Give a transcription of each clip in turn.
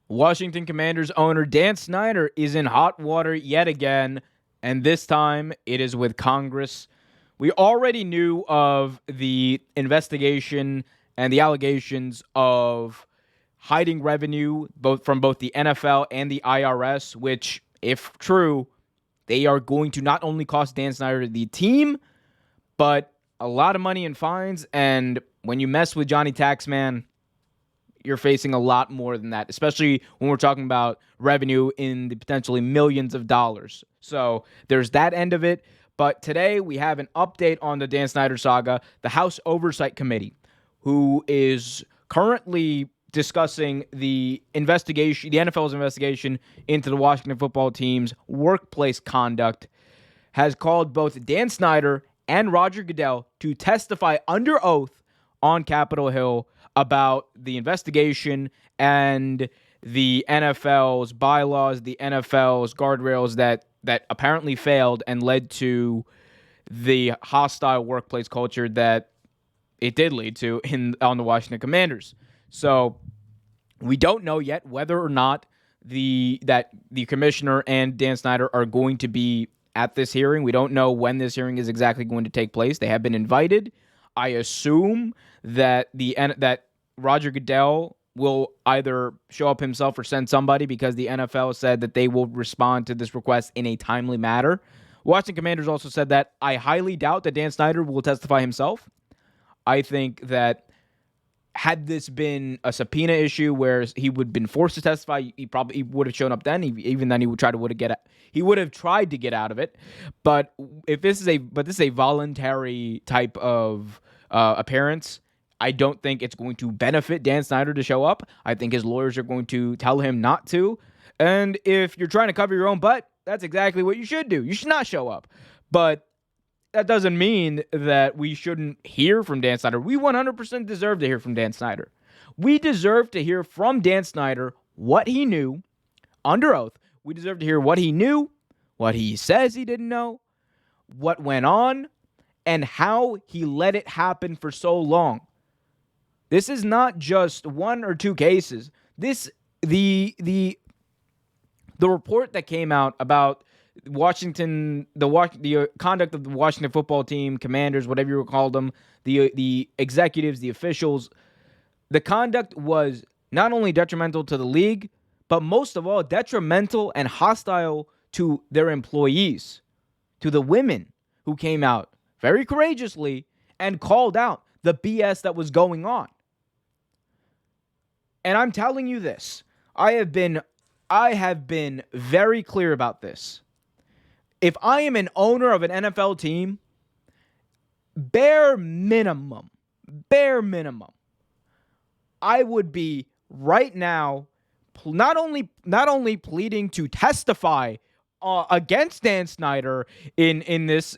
Washington Commanders owner Dan Snyder is in hot water yet again, and this time it is with Congress. We already knew of the investigation and the allegations of hiding revenue from both the NFL and the IRS, which, if true, they are going to not only cost Dan Snyder the team, but a lot of money in fines. And when you mess with Johnny Taxman, you're facing a lot more than that, especially when we're talking about revenue in the potentially millions of dollars. So there's that end of it. But today we have an update on the Dan Snyder saga. The House Oversight Committee, who is currently discussing the investigation, the NFL's investigation into the Washington football team's workplace conduct, has called both Dan Snyder and Rodger Goodell to testify under oath on Capitol Hill about the investigation and the NFL's bylaws, the NFL's guardrails that apparently failed and led to the hostile workplace culture that it did lead to on the Washington Commanders. So we don't know yet whether or not the commissioner and Dan Snyder are going to be at this hearing. We don't know when this hearing is exactly going to take place. They have been invited. I assume that that Rodger Goodell will either show up himself or send somebody, because the NFL said that they will respond to this request in a timely manner. Washington Commanders also said that I highly doubt that Dan Snyder will testify himself. I think that had this been a subpoena issue where he would have been forced to testify, he would have shown up then. Even then, he would have tried to get out of it. But if this is a voluntary type of appearance, I don't think it's going to benefit Dan Snyder to show up. I think his lawyers are going to tell him not to. And if you're trying to cover your own butt, that's exactly what you should do. You should not show up. But that doesn't mean that we shouldn't hear from Dan Snyder. We 100% deserve to hear from Dan Snyder. We deserve to hear from Dan Snyder what he knew under oath. We deserve to hear what he knew, what he says he didn't know, what went on, and how he let it happen for so long. This is not just one or two cases. The report that came out about Washington, the conduct of the Washington football team, Commanders, whatever you would call them, the executives, the officials, the conduct was not only detrimental to the league, but most of all detrimental and hostile to their employees, to the women who came out very courageously and called out the BS that was going on. And I'm telling you this, I have been very clear about this. If I am an owner of an NFL team, bare minimum, I would be right now not only pleading to testify against Dan Snyder in this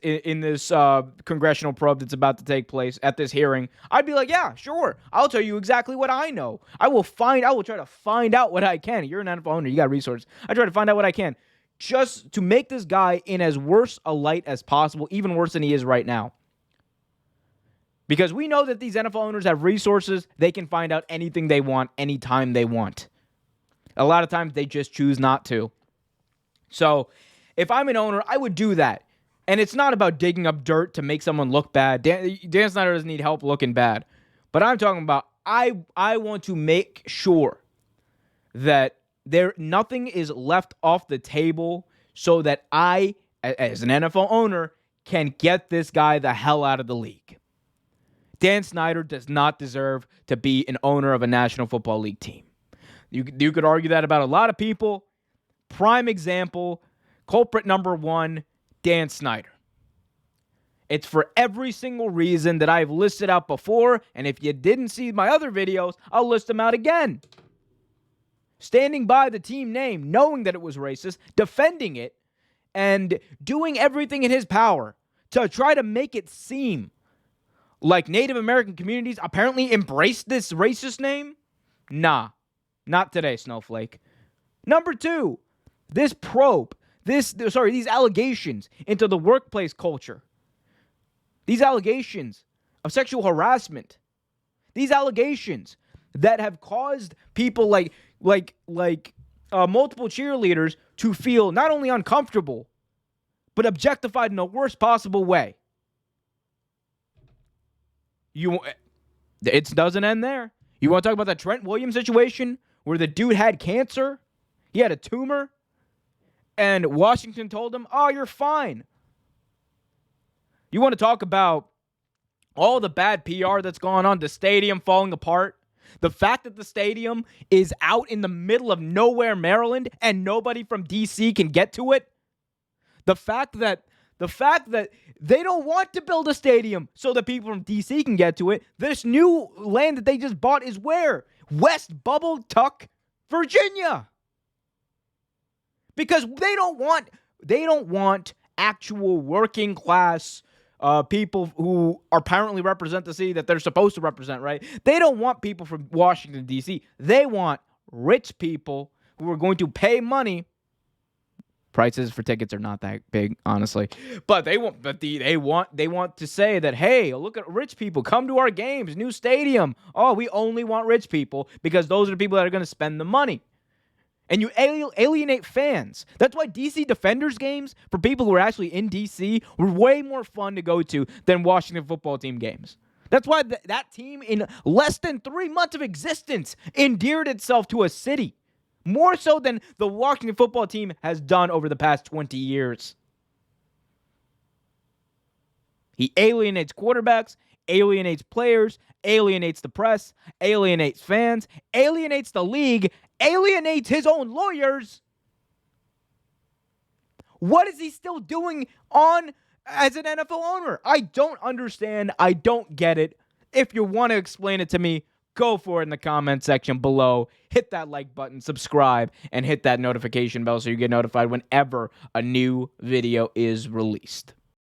congressional probe that's about to take place at this hearing. I'd be like, yeah, sure, I'll tell you exactly what I know. I will try to find out what I can. You're an NFL owner, you got resources. I try to find out what I can, just to make this guy in as worse a light as possible, even worse than he is right now. Because we know that these NFL owners have resources. They can find out anything they want, anytime they want. A lot of times they just choose not to. So if I'm an owner, I would do that. And it's not about digging up dirt to make someone look bad. Dan Snyder doesn't need help looking bad. But I'm talking about I want to make sure that nothing is left off the table so that I, as an NFL owner, can get this guy the hell out of the league. Dan Snyder does not deserve to be an owner of a National Football League team. You could argue that about a lot of people. Prime example, culprit number one, Dan Snyder. It's for every single reason that I've listed out before, and if you didn't see my other videos, I'll list them out again. Standing by the team name, knowing that it was racist, defending it, and doing everything in his power to try to make it seem like Native American communities apparently embraced this racist name? Nah, not today, Snowflake. Number two, this probe, these allegations into the workplace culture, these allegations of sexual harassment, these allegations that have caused people like multiple cheerleaders to feel not only uncomfortable, but objectified in the worst possible way. It doesn't end there. You want to talk about the Trent Williams situation where the dude had cancer? He had a tumor, and Washington told him, "Oh, you're fine." You want to talk about all the bad PR that's going on, the stadium falling apart, the fact that the stadium is out in the middle of nowhere, Maryland, and nobody from D.C. can get to it, the fact that they don't want to build a stadium so that people from D.C. can get to it. This new land that they just bought is where? West Bubble Tuck, Virginia. Because they don't want actual working class people who apparently represent the city that they're supposed to represent, right? They don't want people from Washington, D.C. They want rich people who are going to pay money. Prices for tickets are not that big, honestly, but they want to say that, hey, look at rich people, come to our games, new stadium. Oh, we only want rich people because those are the people that are going to spend the money. And you alienate fans. That's why DC Defenders games for people who are actually in DC were way more fun to go to than Washington football team games. That's why that team in less than 3 months of existence endeared itself to a city. More so than the Washington football team has done over the past 20 years. He alienates quarterbacks, alienates players, alienates the press, alienates fans, alienates the league, alienates his own lawyers. What is he still doing as an NFL owner? I don't understand. I don't get it. If you want to explain it to me, go for it in the comment section below. Hit that like button, subscribe, and hit that notification bell so you get notified whenever a new video is released.